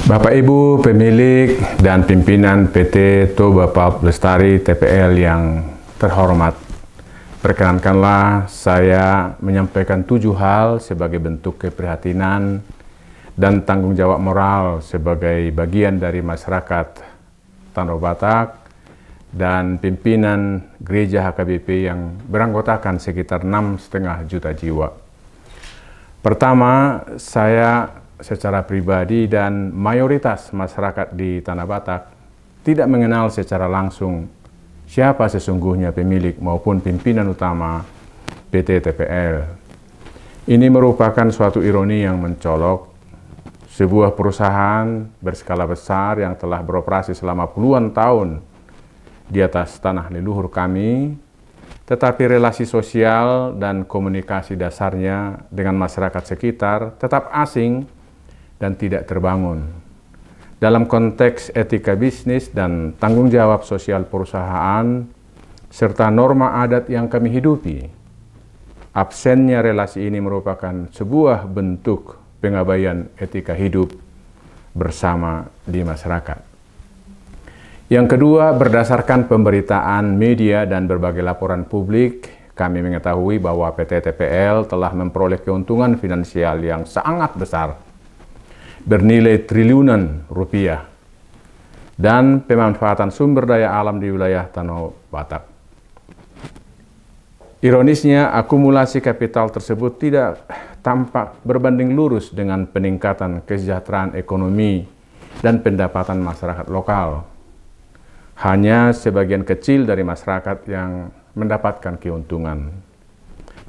Bapak Ibu pemilik dan pimpinan PT Toba Pulp Lestari TPL yang terhormat, perkenankanlah saya menyampaikan 7 hal sebagai bentuk keprihatinan dan tanggung jawab moral sebagai bagian dari masyarakat Tanah Batak dan pimpinan gereja HKBP yang beranggotakan sekitar 6,5 juta jiwa. Pertama, saya secara pribadi dan mayoritas masyarakat di Tanah Batak tidak mengenal secara langsung siapa sesungguhnya pemilik maupun pimpinan utama PT TPL. Ini merupakan suatu ironi yang mencolok. Sebuah perusahaan berskala besar yang telah beroperasi selama puluhan tahun di atas tanah leluhur kami, tetapi relasi sosial dan komunikasi dasarnya dengan masyarakat sekitar tetap asing dan tidak terbangun. Dalam konteks etika bisnis dan tanggung jawab sosial perusahaan, serta norma adat yang kami hidupi, absennya relasi ini merupakan sebuah bentuk pengabaian etika hidup bersama di masyarakat. Yang kedua, berdasarkan pemberitaan media dan berbagai laporan publik, kami mengetahui bahwa PT TPL telah memperoleh keuntungan finansial yang sangat besar, bernilai triliunan rupiah, dan pemanfaatan sumber daya alam di wilayah Tanah Batak. Ironisnya, akumulasi kapital tersebut tidak tampak berbanding lurus dengan peningkatan kesejahteraan ekonomi dan pendapatan masyarakat lokal. Hanya sebagian kecil dari masyarakat yang mendapatkan keuntungan.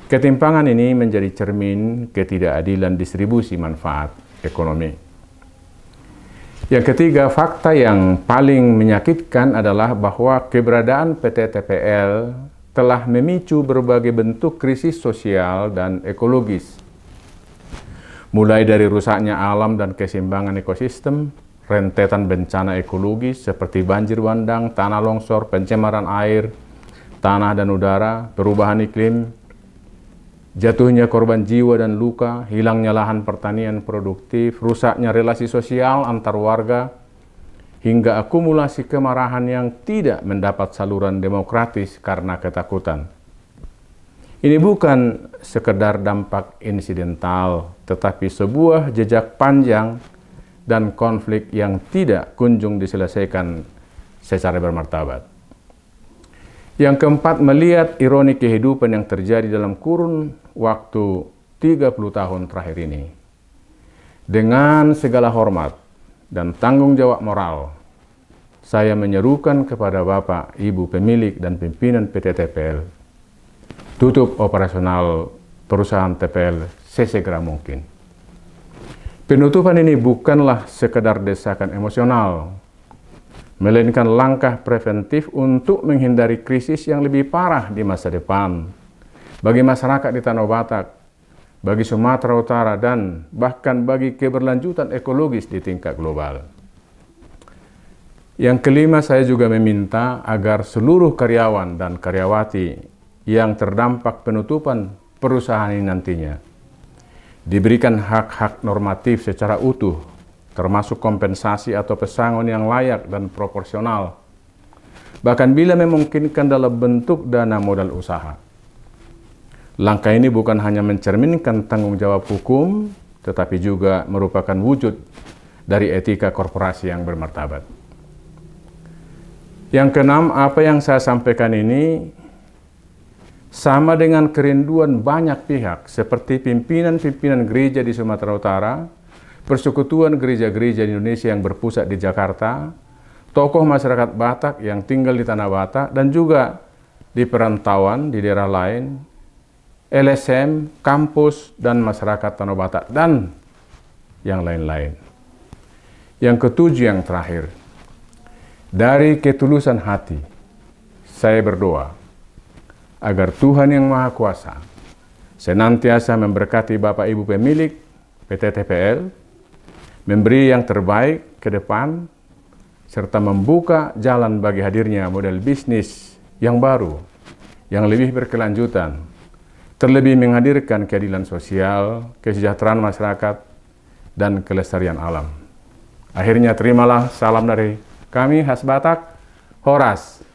Ketimpangan ini menjadi cermin ketidakadilan distribusi manfaat ekonomi. Yang ketiga, fakta yang paling menyakitkan adalah bahwa keberadaan PT TPL telah memicu berbagai bentuk krisis sosial dan ekologis. Mulai dari rusaknya alam dan keseimbangan ekosistem, rentetan bencana ekologis seperti banjir bandang, tanah longsor, pencemaran air, tanah dan udara, perubahan iklim, jatuhnya korban jiwa dan luka, hilangnya lahan pertanian produktif, rusaknya relasi sosial antar warga, hingga akumulasi kemarahan yang tidak mendapat saluran demokratis karena ketakutan. Ini bukan sekedar dampak insidental, tetapi sebuah jejak panjang dan konflik yang tidak kunjung diselesaikan secara bermartabat. Yang keempat, melihat ironi kehidupan yang terjadi dalam kurun waktu 30 tahun terakhir ini. Dengan segala hormat dan tanggung jawab moral, saya menyerukan kepada Bapak, Ibu pemilik dan pimpinan PT TPL, tutup operasional perusahaan TPL sesegera mungkin. Penutupan ini bukanlah sekedar desakan emosional, melainkan langkah preventif untuk menghindari krisis yang lebih parah di masa depan bagi masyarakat di Tanah Batak, bagi Sumatera Utara, dan bahkan bagi keberlanjutan ekologis di tingkat global. Yang kelima, saya juga meminta agar seluruh karyawan dan karyawati yang terdampak penutupan perusahaan ini nantinya diberikan hak-hak normatif secara utuh, termasuk kompensasi atau pesangon yang layak dan proporsional, bahkan bila memungkinkan dalam bentuk dana modal usaha. Langkah ini bukan hanya mencerminkan tanggung jawab hukum, tetapi juga merupakan wujud dari etika korporasi yang bermartabat. Yang keenam, apa yang saya sampaikan ini sama dengan kerinduan banyak pihak, seperti pimpinan-pimpinan gereja di Sumatera Utara, persekutuan gereja-gereja di Indonesia yang berpusat di Jakarta, tokoh masyarakat Batak yang tinggal di Tanah Batak, dan juga di perantauan di daerah lain, LSM, kampus, dan masyarakat Tanah Batak, dan yang lain-lain. Yang ketujuh, yang terakhir, dari ketulusan hati, saya berdoa agar Tuhan Yang Maha Kuasa senantiasa memberkati Bapak Ibu pemilik PT TPL, memberi yang terbaik ke depan, serta membuka jalan bagi hadirnya model bisnis yang baru, yang lebih berkelanjutan, terlebih menghadirkan keadilan sosial, kesejahteraan masyarakat, dan kelestarian alam. Akhirnya terimalah salam dari kami khas Batak, Horas.